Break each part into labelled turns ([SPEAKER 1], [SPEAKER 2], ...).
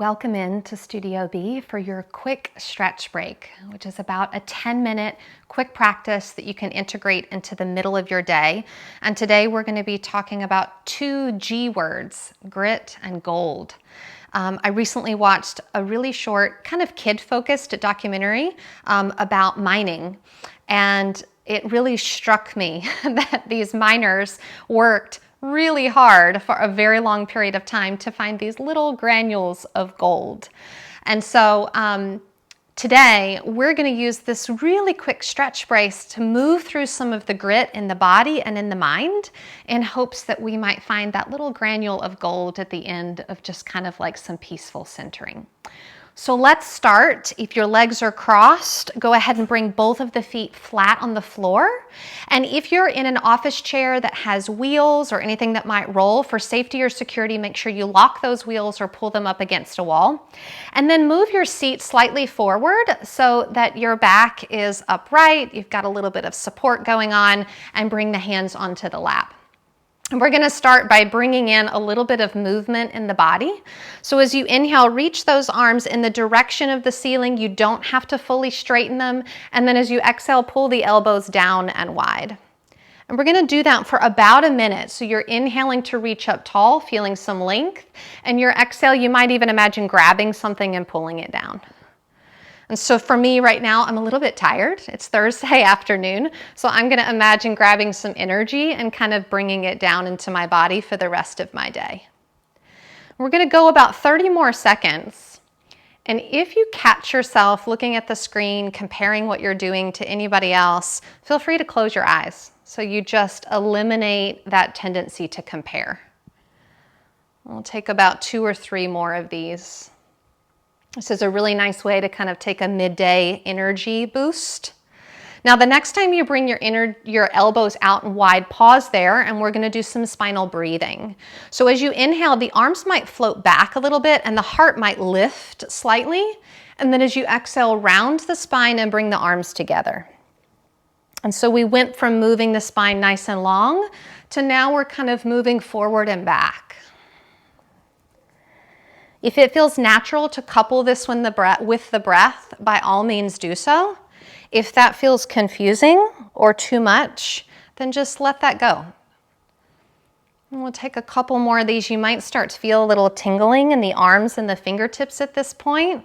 [SPEAKER 1] welcome in to Studio B for your quick stretch break, which is about a 10-minute quick practice that you can integrate into the middle of your day. And today we're going to be talking about two G words, grit and gold. I recently watched a really short, kind of kid-focused documentary about mining, and it really struck me that these miners worked really hard for a very long period of time to find these little granules of gold. And so today we're going to use this really quick stretch brace to move through some of the grit in the body and in the mind in hopes that we might find that little granule of gold at the end of just kind of like some peaceful centering. So let's start. If your legs are crossed, go ahead and bring both of the feet flat on the floor. And if you're in an office chair that has wheels or anything that might roll, for safety or security, make sure you lock those wheels or pull them up against a wall. And then move your seat slightly forward so that your back is upright, you've got a little bit of support going on, and bring the hands onto the lap. We're going to start by bringing in a little bit of movement in the body. So as you inhale, reach those arms in the direction of the ceiling. You don't have to fully straighten them. And then as you exhale, pull the elbows down and wide. And we're going to do that for about a minute. So you're inhaling to reach up tall, feeling some length. And your exhale, you might even imagine grabbing something and pulling it down. And so for me right now, I'm a little bit tired. It's Thursday afternoon, so I'm going to imagine grabbing some energy and kind of bringing it down into my body for the rest of my day. We're going to go about 30 more seconds. And if you catch yourself looking at the screen, comparing what you're doing to anybody else, feel free to close your eyes so you just eliminate that tendency to compare. We'll take about 2 or 3 more of these. This is a really nice way to kind of take a midday energy boost. Now the next time you bring your elbows out and wide, pause there, and we're going to do some spinal breathing. So as you inhale, the arms might float back a little bit and the heart might lift slightly. And then as you exhale, round the spine and bring the arms together. And so we went from moving the spine nice and long to now we're kind of moving forward and back. If it feels natural to couple this with the breath, by all means do so. If that feels confusing or too much, then just let that go. And we'll take a couple more of these. You might start to feel a little tingling in the arms and the fingertips at this point.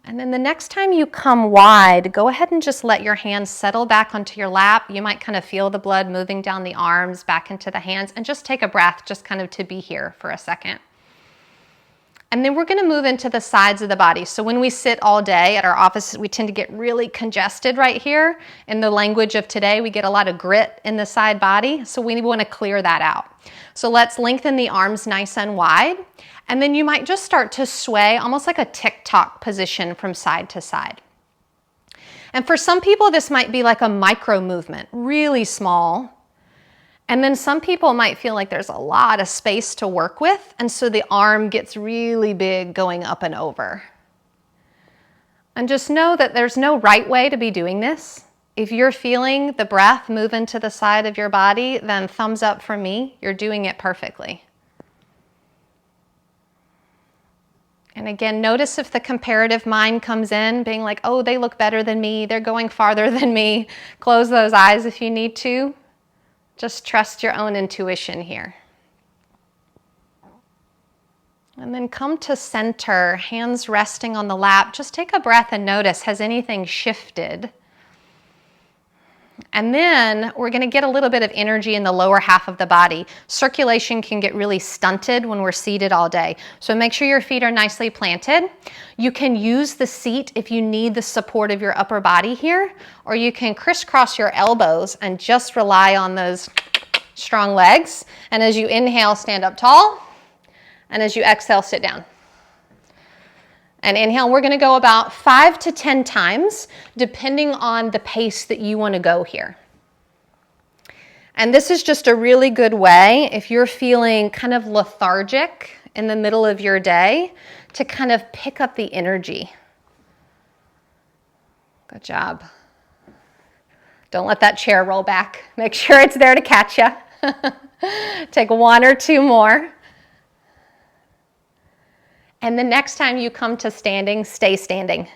[SPEAKER 1] And then the next time you come wide, go ahead and just let your hands settle back onto your lap. You might kind of feel the blood moving down the arms, back into the hands, and just take a breath just kind of to be here for a second. And then we're going to move into the sides of the body. So when we sit all day at our offices, we tend to get really congested right here. In the language of today, we get a lot of grit in the side body. So we want to clear that out. So let's lengthen the arms nice and wide. And then you might just start to sway, almost like a tick-tock position from side to side. And for some people, this might be like a micro movement, really small. And then some people might feel like there's a lot of space to work with, and so the arm gets really big going up and over. And just know that there's no right way to be doing this. If you're feeling the breath move into the side of your body, then thumbs up for me, you're doing it perfectly. And again, notice if the comparative mind comes in, being like, oh, they look better than me, they're going farther than me. Close those eyes if you need to. Just trust your own intuition here. And then come to center, hands resting on the lap. Just take a breath and notice, has anything shifted? And then we're going to get a little bit of energy in the lower half of the body. Circulation can get really stunted when we're seated all day. So make sure your feet are nicely planted. You can use the seat if you need the support of your upper body here, or you can crisscross your elbows and just rely on those strong legs. And as you inhale, stand up tall. And as you exhale, sit down. And inhale, we're going to go about 5 to 10 times, depending on the pace that you want to go here. And this is just a really good way, if you're feeling kind of lethargic in the middle of your day, to kind of pick up the energy. Good job. Don't let that chair roll back. Make sure it's there to catch you. Take 1 or 2 more. And the next time you come to standing, stay standing.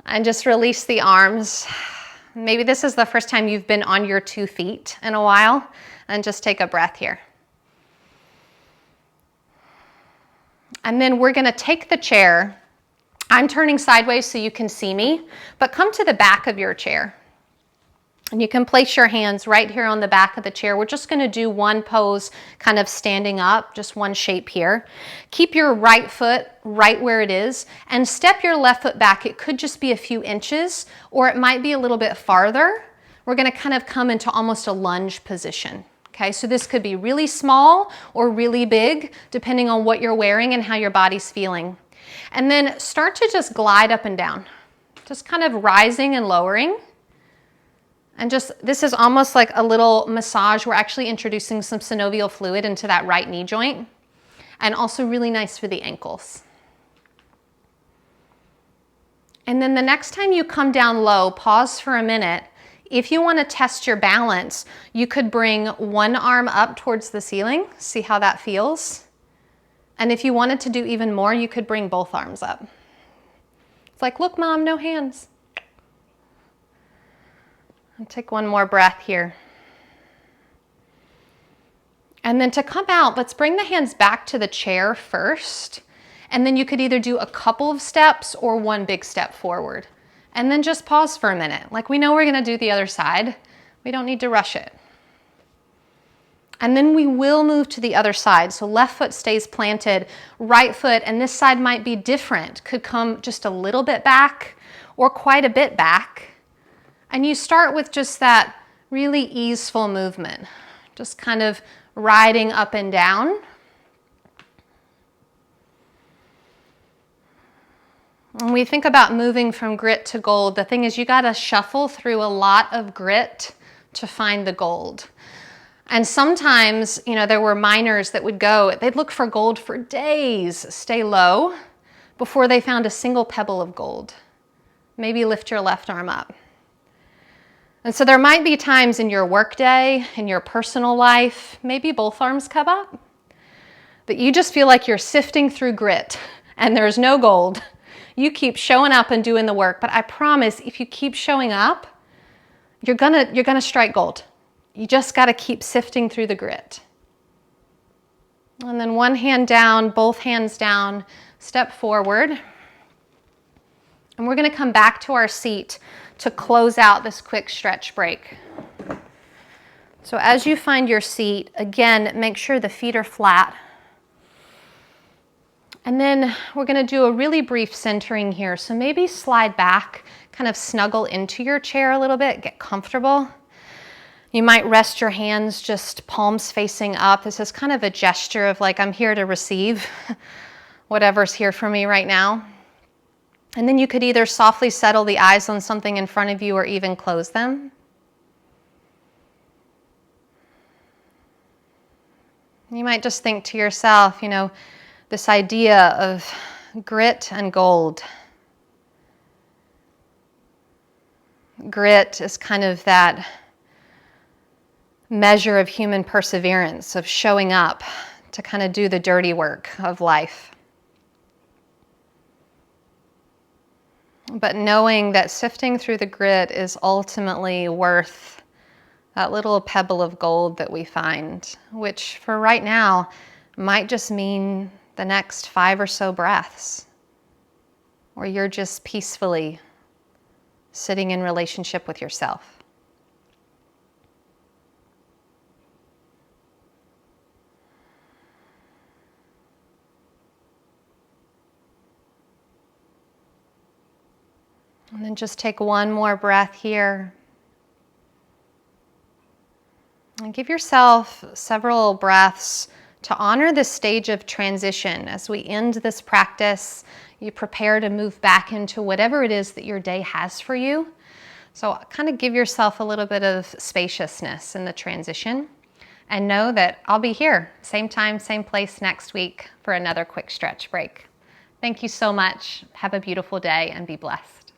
[SPEAKER 1] And just release the arms. Maybe this is the first time you've been on your 2 feet in a while, and just take a breath here. And then we're gonna take the chair. I'm turning sideways so you can see me, but come to the back of your chair. And you can place your hands right here on the back of the chair. We're just gonna do one pose, kind of standing up, just one shape here. Keep your right foot right where it is and step your left foot back. It could just be a few inches or it might be a little bit farther. We're gonna kind of come into almost a lunge position. Okay, so this could be really small or really big, depending on what you're wearing and how your body's feeling. And then start to just glide up and down, just kind of rising and lowering. And just, this is almost like a little massage. We're actually introducing some synovial fluid into that right knee joint, and also really nice for the ankles. And then the next time you come down low, pause for a minute. If you want to test your balance, you could bring one arm up towards the ceiling, see how that feels. And if you wanted to do even more, you could bring both arms up. It's like, look, Mom, no hands. And take one more breath here. And then to come out, let's bring the hands back to the chair first. And then you could either do a couple of steps or one big step forward. And then just pause for a minute. Like we know we're gonna do the other side. We don't need to rush it. And then we will move to the other side. So left foot stays planted, right foot, and this side might be different. Could come just a little bit back or quite a bit back. And you start with just that really easeful movement, just kind of riding up and down. When we think about moving from grit to gold, the thing is you gotta shuffle through a lot of grit to find the gold. And sometimes, you know, there were miners that would go, they'd look for gold for days, stay low, before they found a single pebble of gold. Maybe lift your left arm up. And so there might be times in your workday, in your personal life, maybe both arms come up, that you just feel like you're sifting through grit and there's no gold. You keep showing up and doing the work, but I promise if you keep showing up, you're gonna strike gold. You just gotta keep sifting through the grit. And then one hand down, both hands down, step forward. And we're gonna come back to our seat to close out this quick stretch break. So as you find your seat, again, make sure the feet are flat. And then we're gonna do a really brief centering here. So maybe slide back, kind of snuggle into your chair a little bit, get comfortable. You might rest your hands just palms facing up. This is kind of a gesture of like, I'm here to receive whatever's here for me right now. And then you could either softly settle the eyes on something in front of you or even close them. You might just think to yourself, you know, this idea of grit and gold. Grit is kind of that measure of human perseverance, of showing up to kind of do the dirty work of life. But knowing that sifting through the grit is ultimately worth that little pebble of gold that we find, which for right now might just mean the next 5 or so breaths, where you're just peacefully sitting in relationship with yourself. And then just take one more breath here. And give yourself several breaths to honor this stage of transition. As we end this practice, you prepare to move back into whatever it is that your day has for you. So kind of give yourself a little bit of spaciousness in the transition, and know that I'll be here, same time, same place next week for another quick stretch break. Thank you so much. Have a beautiful day and be blessed.